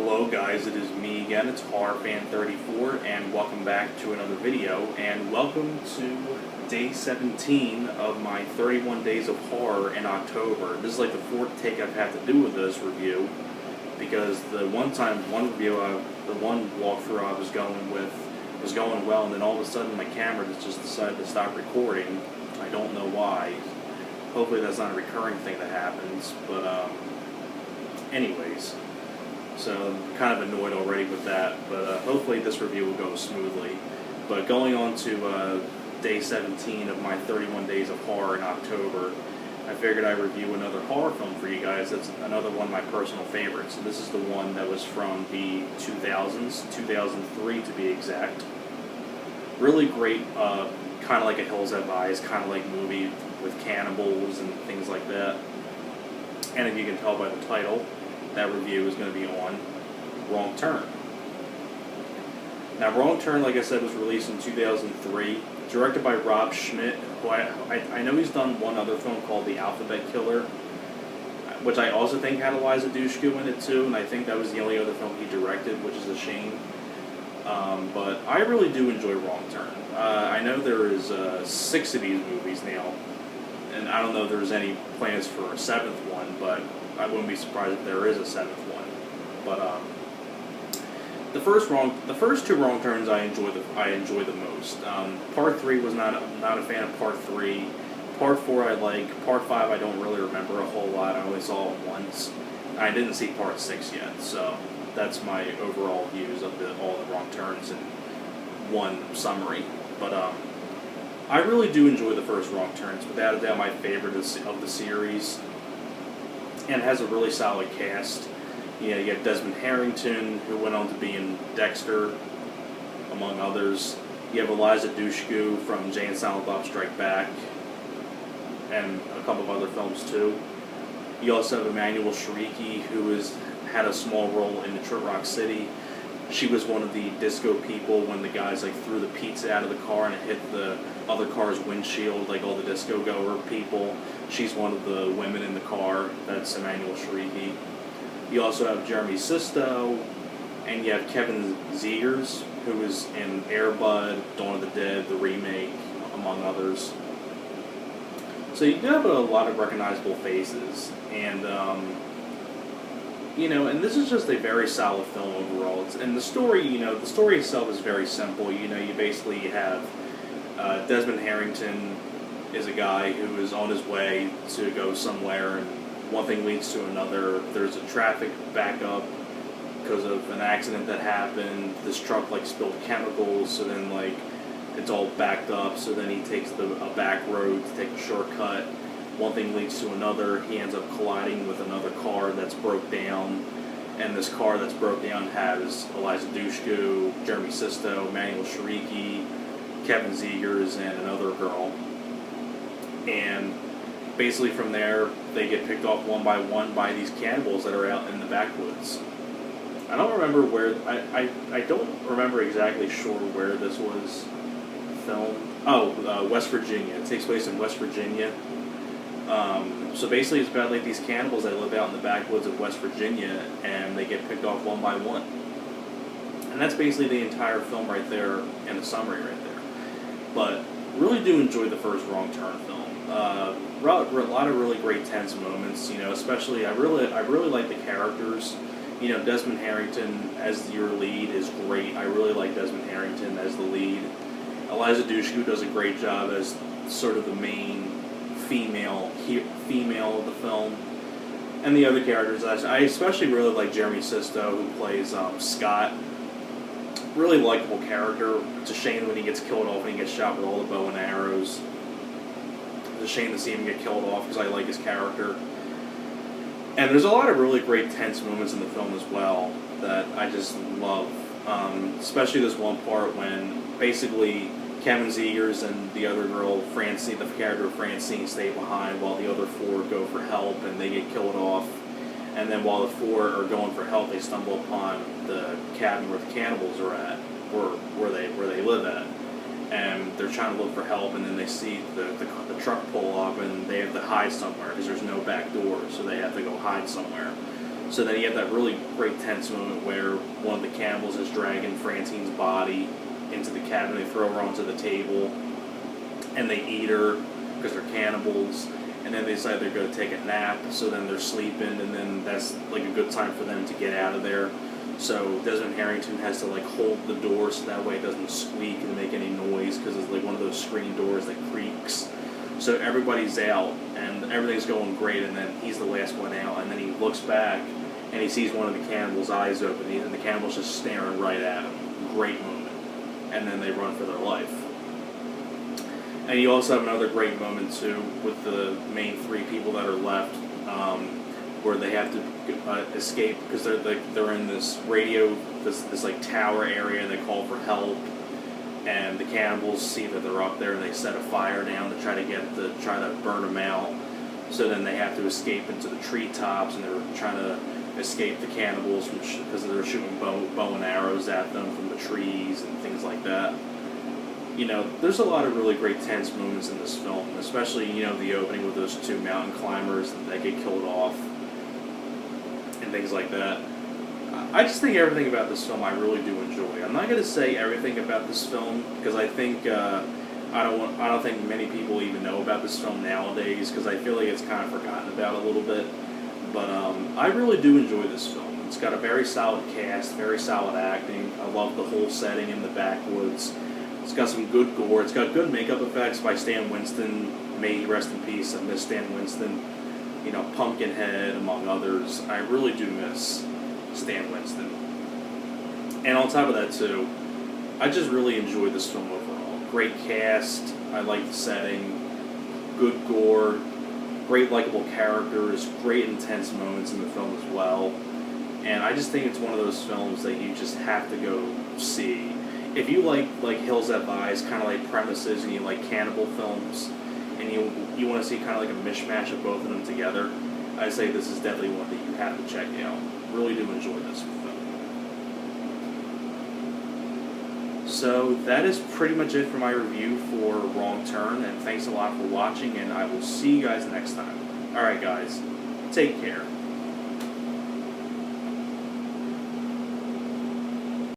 Hello guys, it is me again, it's HorrorFan34, and welcome back to another video, and welcome to day 17 of my 31 Days of Horror in October. This is like the fourth take I've had to do with this review, because the one walkthrough I was going with was going well, and then all of a sudden my camera just decided to stop recording. I don't know why. Hopefully that's not a recurring thing that happens, but anyways. So I'm kind of annoyed already with that, but hopefully this review will go smoothly. But going on to day 17 of my 31 Days of Horror in October, I figured I'd review another horror film for you guys. That's another one of my personal favorites. And this is the one that was from the 2000s, 2003 to be exact. Really great, kind of like a Hills Have Eyes, kind of like movie with cannibals and things like that. And if you can tell by the title, that review is going to be on Wrong Turn. Now, Wrong Turn, like I said, was released in 2003, directed by Rob Schmidt, who I know he's done one other film called The Alphabet Killer, which I also think had Eliza Dushku in it too, and I think that was the only other film he directed, which is a shame. But I really do enjoy Wrong Turn. I know there is 6 of these movies now, and I don't know if there's any plans for a 7th one, but I wouldn't be surprised if there is a 7th one. But the first two Wrong Turns I enjoy the most. Part 3 was not a fan of Part 3. Part 4 I like. Part 5 I don't really remember a whole lot. I only saw it once. I didn't see Part 6 yet, so that's my overall views of all the Wrong Turns in one summary. But I really do enjoy the first Wrong Turns. Without a doubt, my favorite of the series. And it has a really solid cast. You have Desmond Harrington, who went on to be in Dexter, among others. You have Eliza Dushku from Jay and Silent Bob Strike Back, and a couple of other films too. You also have Emmanuel Shrieky, who had a small role in Detroit Rock City. She was one of the disco people when the guys threw the pizza out of the car and it hit the other car's windshield, like all the disco goer people. She's one of the women in the car. That's Emmanuel Shrieky. You also have Jeremy Sisto, and you have Kevin Zegers, who is in Air Bud, Dawn of the Dead, the remake, among others. So you do have a lot of recognizable faces, and and this is just a very solid film overall. And the story, the story itself is very simple. You basically have Desmond Harrington is a guy who is on his way to go somewhere, and one thing leads to another. There's a traffic backup because of an accident that happened. This truck spilled chemicals, so then it's all backed up. So then he takes a back road to take a shortcut. One thing leads to another. He ends up colliding with another car that's broke down, and this car that's broke down has Eliza Dushku, Jeremy Sisto, Emmanuel Shrieky, Kevin Zegers, and another girl. And basically from there, they get picked off one by one by these cannibals that are out in the backwoods. I don't remember where, I don't remember exactly sure where this was filmed. Oh, West Virginia. It takes place in West Virginia. So basically it's about these cannibals that live out in the backwoods of West Virginia, and they get picked off one by one. And that's basically the entire film right there, in a summary right there. But really do enjoy the first Wrong Turn film. A lot of really great tense moments, especially I really like the characters. Desmond Harrington as your lead is great. I really like Desmond Harrington as the lead. Eliza Dushku does a great job as sort of the main female of the film. And the other characters, I especially really like Jeremy Sisto, who plays Scott. Really likable character. It's a shame when he gets killed off and he gets shot with all the bow and arrows. It's a shame to see him get killed off because I like his character. And there's a lot of really great tense moments in the film as well that I just love. Especially this one part when basically Kevin Zegers and the other girl, Francine, the character of Francine, stay behind while the other 4 go for help and they get killed off. And then while the 4 are going for help, they stumble upon the cabin where the cannibals are at, or where they live at. And they're trying to look for help, and then they see the truck pull up, and they have to hide somewhere because there's no back door, so they have to go hide somewhere. So then you have that really great tense moment where one of the cannibals is dragging Francine's body into the cabin. They throw her onto the table, and they eat her because they're cannibals. And then they decide they're going to take a nap, so then they're sleeping, and then that's like a good time for them to get out of there. So Desmond Harrington has to like hold the door so that way it doesn't squeak and make any noise, because it's like one of those screen doors that creaks. So everybody's out and everything's going great, and then he's the last one out, and then he looks back and he sees one of the cannibals' eyes open, and the cannibal's just staring right at him. Great moment. And then they run for their life. And you also have another great moment too with the main three people that are left, where they have to escape because they're in this radio, this like tower area, and they call for help. And the cannibals see that they're up there, and they set a fire down to try to burn them out. So then they have to escape into the treetops, and they're trying to escape the cannibals because they're shooting bow and arrows at them from the trees and things like that. You know, there's a lot of really great tense moments in this film, especially, you know, the opening with those two mountain climbers that get killed off and things like that. I just think everything about this film I really do enjoy. I'm not going to say everything about this film because I think I don't think many people even know about this film nowadays, because I feel like it's kind of forgotten about a little bit. But I really do enjoy this film. It's got a very solid cast, very solid acting. I love the whole setting in the backwoods. It's got some good gore. It's got good makeup effects by Stan Winston. May he rest in peace. I miss Stan Winston. You know, Pumpkinhead, among others. I really do miss Stan Winston. And on top of that, too, I just really enjoyed this film overall. Great cast. I like the setting. Good gore. Great likable characters. Great intense moments in the film as well. And I just think it's one of those films that you just have to go see. If you like Hills Have Eyes, kind of like premises, and you like cannibal films, and you want to see kind of like a mishmash of both of them together, I'd say this is definitely one that you have to check out. Really do enjoy this film. So that is pretty much it for my review for Wrong Turn, and thanks a lot for watching, and I will see you guys next time. Alright guys, take care.